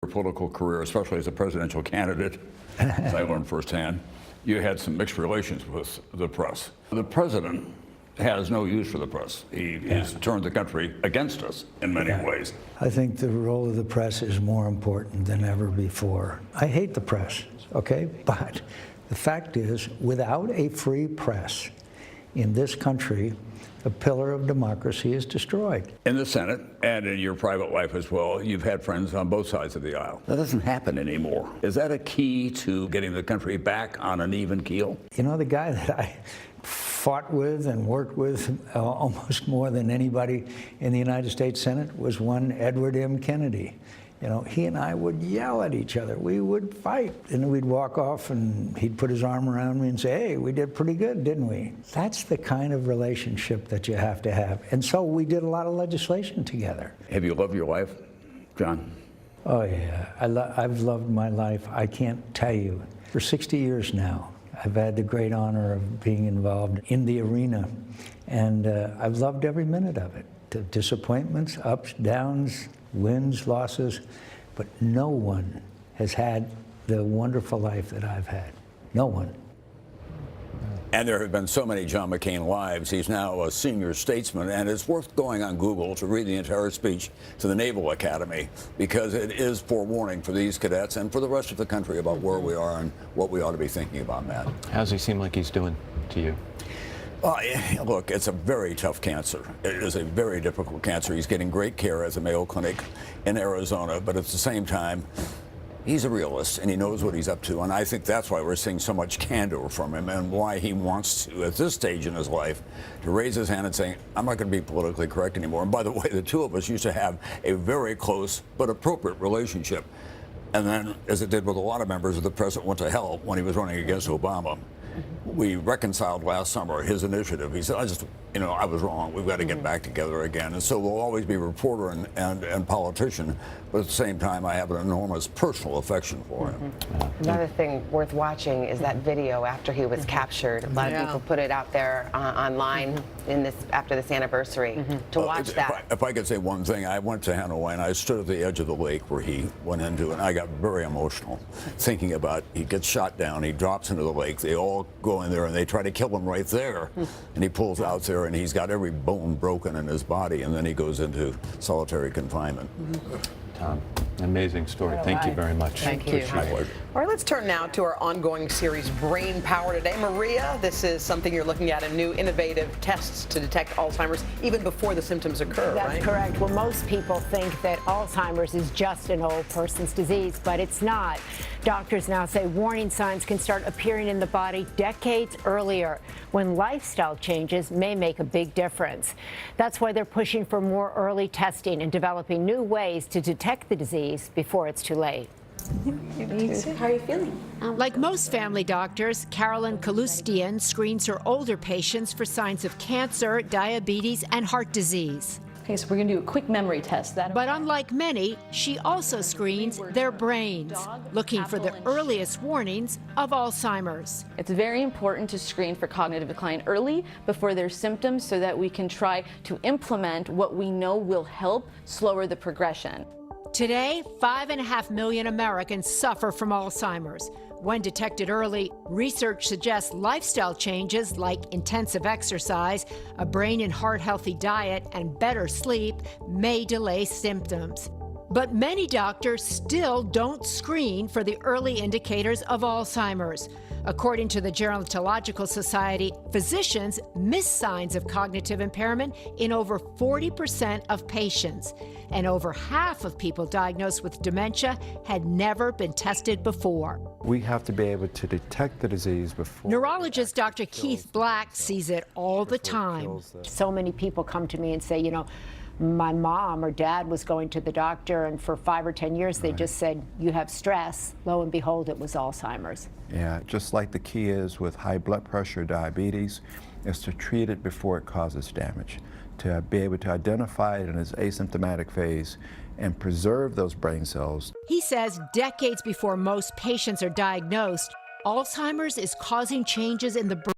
Your political career, especially as a presidential candidate, as I learned firsthand, you had some mixed relations with the press. The president has no use for the press. He's turned the country against us in many ways. I think the role of the press is more important than ever before. I hate the press, okay? But the fact is, without a free press in this country, a pillar of democracy is destroyed. In the Senate and in your private life as well, you've had friends on both sides of the aisle. That doesn't happen anymore. Is that a key to getting the country back on an even keel? You know, the guy that I fought with and worked with almost more than anybody in the United States Senate was one Edward M. Kennedy. You know, he and I would yell at each other. We would fight, and we'd walk off, and he'd put his arm around me and say, "Hey, we did pretty good, didn't we?" That's the kind of relationship that you have to have. And so we did a lot of legislation together. Have you loved your life, John? Oh, yeah. I've loved my life. I can't tell you. For 60 years now, I've had the great honor of being involved in the arena, and I've loved every minute of it. The disappointments, ups, downs, wins, losses, but no one has had the wonderful life that I've had. No one. And there have been so many John McCain lives. He's now a senior statesman, and it's worth going on Google to read the entire speech to the Naval Academy, because it is forewarning for these cadets and for the rest of the country about where we are and what we ought to be thinking about, Matt. How does he seem like he's doing to you? Look, it's a very tough cancer. It is a very difficult cancer. He's getting great care at the Mayo Clinic in Arizona, but at the same time, he's a realist, and he knows what he's up to, and I think that's why we're seeing so much candor from him and why he wants to, at this stage in his life, to raise his hand and say, I'm not going to be politically correct anymore. And by the way, the two of us used to have a very close but appropriate relationship. And then, as it did with a lot of members of the press, it went to hell when he was running against Obama. We reconciled last summer his initiative. He said, I was wrong. We've got to get back together again. And so we'll always be reporter and politician, but at the same time, I have an enormous personal affection for him. Another thing worth watching is that video after he was captured. A lot of people put it out there online after this anniversary to watch that. If I could say one thing, I went to Hanoi and I stood at the edge of the lake where he went into, and I got very emotional thinking about he gets shot down, he drops into the lake, they all go in there and they try to kill him right there, and he pulls out there and he's got every bone broken in his body, and then he goes into solitary confinement. Tom, amazing story. Thank you very much. Thank you. My pleasure. All right, let's turn now to our ongoing series, Brain Power Today. Maria, this is something you're looking at, a new innovative tests to detect Alzheimer's even before the symptoms occur, That's right? correct. Well, most people think that Alzheimer's is just an old person's disease, but it's not. Doctors now say warning signs can start appearing in the body decades earlier, when lifestyle changes may make a big difference. That's why they're pushing for more early testing and developing new ways to detect the disease before it's too late. How are you feeling? Like most family doctors, Carolyn Kalustian screens her older patients for signs of cancer, diabetes, and heart disease. Okay, so we're going to do a quick memory test. But unlike many, she also screens their brains, looking for the earliest warnings of Alzheimer's. It's very important to screen for cognitive decline early before there's symptoms so that we can try to implement what we know will help slower the progression. Today, 5.5 million Americans suffer from Alzheimer's. When detected early, research suggests lifestyle changes like intensive exercise, a brain and heart healthy diet, and better sleep may delay symptoms. But many doctors still don't screen for the early indicators of Alzheimer's. According to the Gerontological Society, physicians miss signs of cognitive impairment in over 40% of patients, and over half of people diagnosed with dementia had never been tested before. We have to be able to detect the disease before. Neurologist Dr. Keith Black sees it all the time. So many people come to me and say, you know, my mom or dad was going to the doctor, and for 5 or 10 years they just said, you have stress. Lo and behold, it was Alzheimer's. Yeah, just like the key is with high blood pressure, diabetes, is to treat it before it causes damage, to be able to identify it in its asymptomatic phase and preserve those brain cells. He says decades before most patients are diagnosed, Alzheimer's is causing changes in the brain